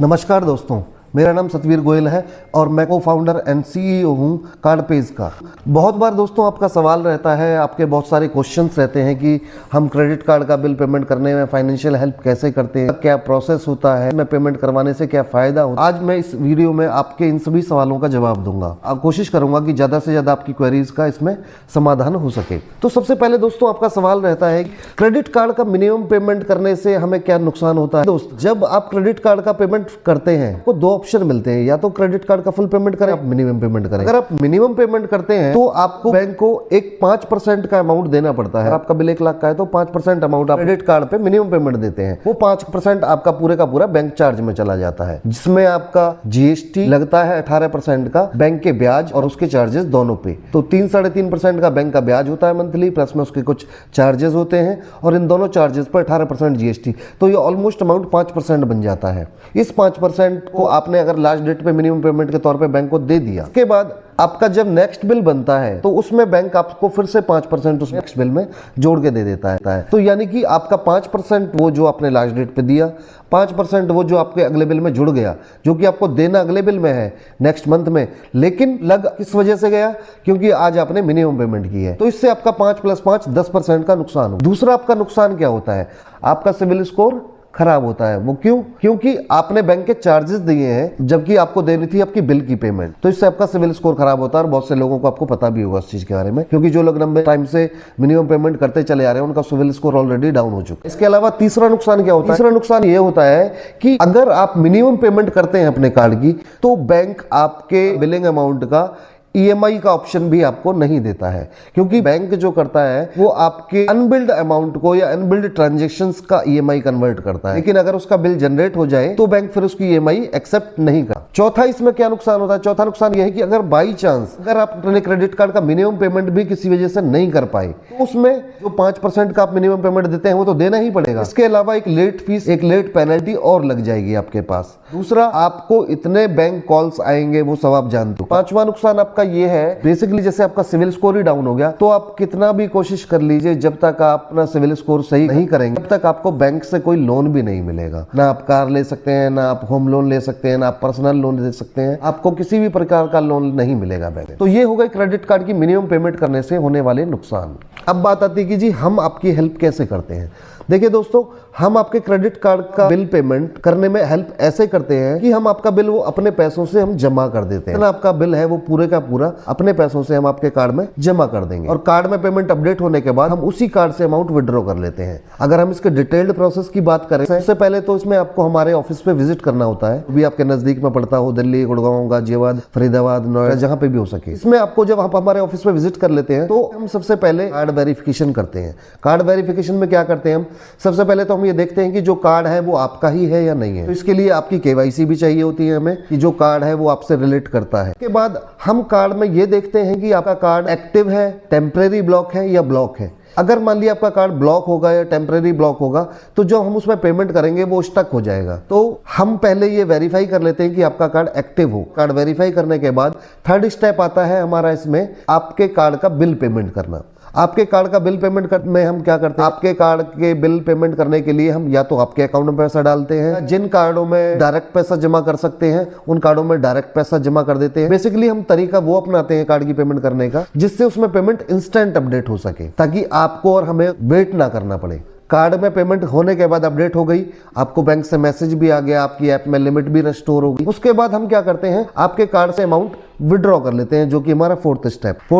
नमस्कार दोस्तों, मेरा नाम सतवीर गोयल है और मैं को फाउंडर एंड सीईओ हूँ कार्डपेज का। बहुत बार दोस्तों आपका सवाल रहता है, आपके बहुत सारे क्वेश्चंस रहते हैं कि हम क्रेडिट कार्ड का बिल पेमेंट करने में फाइनेंशियल हेल्प कैसे करते हैं, क्या प्रोसेस होता है, मैं पेमेंट करवाने से क्या फ़ायदा होता है। आज मैं इस वीडियो में आपके इन सभी सवालों का जवाब दूंगा। अब कोशिश करूंगा कि ज़्यादा से ज़्यादा आपकी क्वेरीज का इसमें समाधान हो सके। तो सबसे पहले दोस्तों आपका सवाल रहता है क्रेडिट कार्ड का मिनिमम पेमेंट करने से हमें क्या नुकसान होता है। दोस्त, जब आप क्रेडिट कार्ड का पेमेंट करते हैं तो दो ऑप्शन मिलते हैं, या तो क्रेडिट कार्ड का फुल पेमेंट करें, आप मिनिमम पेमेंट करें। अगर आप मिनिमम पेमेंट करते हैं तो आपको बैंक को एक 5% का अमाउंट देना पड़ता है। आपका बिल 1 लाख का है तो 5% अमाउंट आप क्रेडिट कार्ड पे मिनिमम पेमेंट देते हैं। वो 5% आपका पूरे का पूरा बैंक चार्ज में चला जाता है, जिसमें आपका जीएसटी लगता है 18% का, बैंक के ब्याज और उसके चार्जेस दोनों पे। तो 3-3.5% का बैंक का ब्याज होता है मंथली, प्लस में उसके कुछ चार्जेस होते हैं और इन दोनों चार्जेस पर 18% जीएसटी। तो ये ऑलमोस्ट अमाउंट 5% बन जाता है। इस 5% को आपने अगर लास्ट डेट पे मिनिमम पेमेंट के तौर पे बैंक को दे दिया, उसके बाद आपका जब नेक्स्ट बिल बनता है तो उसमें बैंक आपको फिर से 5% उस नेक्स्ट बिल में जोड़ के दे देता है। तो यानी कि आपका 5% वो जो आपने लास्ट डेट पे दिया, 5% वो जो आपके अगले बिल में जुड़ गया, जो कि आपको देना अगले बिल में है नेक्स्ट मंथ में, लेकिन लग किस वजह से गया, क्योंकि आज आपने मिनिमम पेमेंट की है। तो इससे आपका 5 + 5 10% का नुकसान हो। दूसरा आपका नुकसान क्या होता है, आपका सिविल स्कोर खराब होता है। वो क्यों? क्योंकि आपने बैंक के चार्जेस दिए हैं जबकि आपको देनी थी आपकी बिल की पेमेंट। तो इससे आपका सिविल स्कोर खराब होता है और बहुत से लोगों को आपको पता भी होगा इस चीज के बारे में, क्योंकि जो लोग लंबे टाइम से मिनिमम पेमेंट करते चले आ रहे हैं उनका सिविल स्कोर ऑलरेडी डाउन हो चुका है। इसके अलावा तीसरा नुकसान क्या होता है? तीसरा नुकसान ये होता है कि अगर आप मिनिमम पेमेंट करते हैं अपने कार्ड की तो बैंक आपके बिलिंग अमाउंट का ईएमआई का ऑप्शन भी आपको नहीं देता है, क्योंकि बैंक जो करता है वो आपके अनबिल्ड अमाउंट को या अनबिल्ड ट्रांजैक्शंस का ईएमआई कन्वर्ट करता है। लेकिन अगर उसका बिल जनरेट हो जाए तो बैंक फिर उसकी ईएमआई एक्सेप्ट नहीं करता। चौथा इसमें क्या नुकसान होता है? चौथा नुकसान यह है कि अगर बाई चांस अगर आप अपने क्रेडिट कार्ड का मिनिमम पेमेंट भी किसी वजह से नहीं कर पाए तो उसमें जो 5% का आप मिनिमम पेमेंट देते हैं वो तो देना ही पड़ेगा। इसके अलावा एक लेट फीस, एक लेट पेनल्टी और लग जाएगी आपके पास। दूसरा, आपको इतने बैंक कॉल्स आएंगे वो सब आप जानते हो। पांचवा नुकसान आपका ये है, बेसिकली जैसे आपका सिविल स्कोर ही डाउन हो गया तो आप कितना भी कोशिश कर लीजिए, जब तक आप अपना सिविल स्कोर सही नहीं करेंगे तब तक आपको बैंक से कोई लोन भी नहीं मिलेगा। ना आप कार ले सकते हैं, ना आप होम लोन ले सकते हैं, ना आप पर्सनल लोन ले सकते हैं, आपको किसी भी प्रकार का लोन नहीं मिलेगा बैंक। तो ये हो गई क्रेडिट कार्ड की मिनिमम पेमेंट करने से होने वाले नुकसान। अब बात आती है कि जी हम आपकी हेल्प कैसे करते हैं। देखिए दोस्तों, हम आपके क्रेडिट कार्ड का बिल पेमेंट करने में हेल्प ऐसे करते हैं कि हम आपका बिल वो अपने पैसों से हम जमा कर देते हैं। आपका बिल है वो पूरे का पूरा अपने पैसों से हम आपके कार्ड में जमा कर देंगे और कार्ड में पेमेंट अपडेट होने के बाद हम उसी कार्ड से अमाउंट विड्रॉ कर लेते हैं। अगर हम इसके डिटेल्ड प्रोसेस की बात करें, सबसे पहले तो इसमें आपको हमारे ऑफिस पे विजिट करना होता है, भी आपके नजदीक में पड़ता हो, दिल्ली, गुड़गांव, गाजियाबाद, फरीदाबाद, नोएडा, जहां पे भी हो सके। इसमें आपको जब आप हमारे ऑफिस पे विजिट कर लेते हैं तो हम सबसे पहले कार्ड वेरिफिकेशन करते हैं। कार्ड वेरिफिकेशन में क्या करते हैं हम? सबसे पहले तो हम ये देखते हैं कि जो कार्ड है वो आपका ही है या नहीं है। तो इसके लिए आपकी केवाईसी भी चाहिए होती है हमें, कि जो कार्ड है वो आपसे रिलेट करता है। उसके बाद हम कार्ड में ये देखते हैं कि आपका कार्ड एक्टिव है, टेम्परेरी ब्लॉक है या ब्लॉक है। अगर मान लिया आपका कार्ड ब्लॉक होगा या टेम्परेरी ब्लॉक होगा तो जो हम उसमें पेमेंट करेंगे वो स्टक हो जाएगा। तो हम पहले ये वेरीफाई कर लेते हैं कि आपका कार्ड एक्टिव हो। कार्ड वेरीफाई करने के बाद थर्ड स्टेप आता है हमारा इसमें, आपके कार्ड का बिल पेमेंट करना। आपके कार्ड का बिल पेमेंट में हम क्या करते हैं, आपके कार्ड के बिल पेमेंट करने के लिए हम या तो आपके अकाउंट में पैसा डालते हैं, जिन कार्डों में डायरेक्ट पैसा जमा कर सकते हैं उन कार्डों में डायरेक्ट पैसा जमा कर देते हैं। बेसिकली हम तरीका वो अपनाते हैं कार्ड की पेमेंट करने का जिससे उसमें पेमेंट इंस्टेंट अपडेट हो सके, ताकि आपको और हमें वेट ना करना पड़े। कार्ड में पेमेंट होने के बाद अपडेट हो गई, आपको बैंक से मैसेज भी आ गया, आपकी ऐप में लिमिट भी रिस्टोर हो गई। उसके बाद हम क्या करते हैं, आपके कार्ड से अमाउंट विड्रॉ कर लेते हैं, जो कि हमारा फोर्थ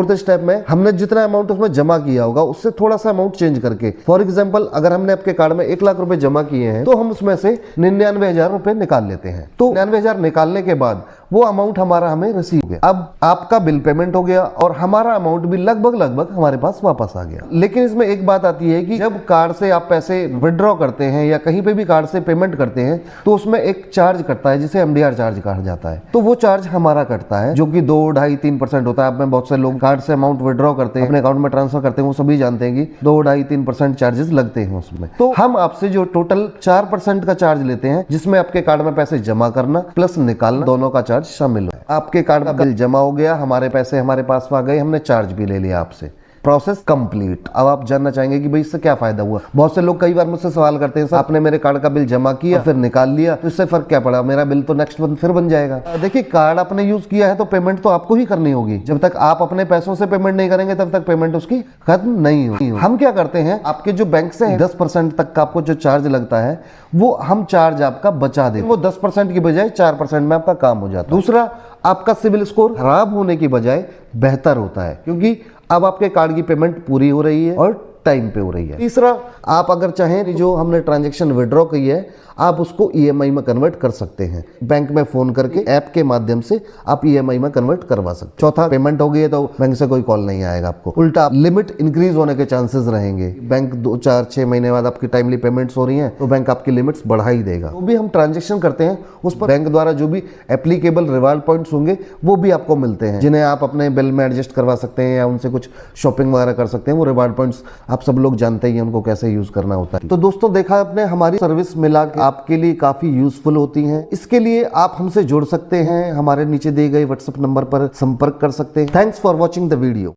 स्टेप में हमने जितना अमाउंट उसमें जमा किया होगा उससे थोड़ा सा अमाउंट चेंज करके, फॉर एग्जांपल अगर हमने आपके कार्ड में 1 लाख रुपए जमा किए हैं तो हम उसमें से 99,000 रुपए निकाल लेते हैं। तो 99,000 निकालने के बाद वो अमाउंट हमारा हमें रिसीव हो गया। अब आपका बिल पेमेंट हो गया और हमारा अमाउंट भी लगभग हमारे पास वापस आ गया। लेकिन इसमें एक बात आती है कि जब कार्ड से आप पैसे विड्रॉ करते हैं या कहीं पे भी कार्ड से पेमेंट करते हैं तो उसमें एक चार्ज कटता है जिसे एमडीआर चार्ज कहा जाता है। तो वो चार्ज हमारा कटता है जो कि 2, 2.5, 3% होता है। आप में बहुत से लोग कार्ड से अमाउंट विड्रॉ करते हैं, अपने अकाउंट में ट्रांसफर करते हैं, वो सभी जानते हैं कि 2, 2.5, 3% चार्जेस लगते हैं उसमें। तो हम आपसे जो टोटल 4% का चार्ज लेते हैं, जिसमें आपके कार्ड में पैसे जमा करना प्लस निकालना दोनों का चार्ज शामिल है। आपके कार्ड का बिल जमा हो गया, हमारे पैसे हमारे पास आ गए, हमने चार्ज भी ले लिया आपसे। Process complete. अब आप जानना चाहेंगे कि भाई इससे क्या फायदा हुआ। बहुत से लोग कई बार मुझसे सवाल करते हैं, सर आपने मेरे कार्ड का बिल जमा किया फिर निकाल लिया तो इससे फर्क क्या पड़ा, मेरा बिल तो नेक्स्ट मंथ फिर बन जाएगा। देखिए कार्ड आपने यूज किया है तो पेमेंट तो आपको ही करनी होगी। जब तक आप अपने पैसों से पेमेंट नहीं करेंगे तब तक पेमेंट उसकी खत्म नहीं होगी। हम क्या करते हैं, आपके जो बैंक से 10% तक का आपको जो चार्ज लगता है वो हम चार्ज आपका बचा देते हैं। वो 10% की बजाय 4% में आपका काम हो जाता है। दूसरा, आपका सिविल स्कोर खराब होने की बजाय बेहतर होता है क्योंकि अब आपके कार्ड की पेमेंट पूरी हो रही है और टाइम पे हो रही है। तीसरा, आप अगर चाहें जो हमने ट्रांजैक्शन विड्रॉ की है आप उसको ईएमआई में कन्वर्ट कर सकते हैं। बैंक में फोन करके ऐप के माध्यम से आप ईएमआई में कन्वर्ट करवा सकते हैं। चौथा, पेमेंट हो गई है तो बैंक से कोई कॉल नहीं आएगा आपको। उल्टा लिमिट इंक्रीज होने के चांसेस रहेंगे। बैंक 2, 4, 6 महीने बाद आपकी टाइमली पेमेंट्स हो रही हैं तो बैंक आपकी लिमिट्स बढ़ा ही देगा। जो भी हम ट्रांजेक्शन करते हैं उस पर बैंक द्वारा जो भी एप्लीकेबल रिवार्ड पॉइंट्स होंगे वो भी आपको मिलते हैं, जिन्हें आप अपने बिल में एडजस्ट करवा सकते हैं या उनसे कुछ शॉपिंग वगैरह कर सकते हैं। वो रिवार्ड पॉइंट्स आप सब लोग जानते ही हैं उनको कैसे यूज करना होता है। तो दोस्तों देखा आपने, हमारी सर्विस मिला के आपके लिए काफी यूजफुल होती हैं। इसके लिए आप हमसे जुड़ सकते हैं, हमारे नीचे दिए गए व्हाट्सएप नंबर पर संपर्क कर सकते हैं। Thanks for watching the video.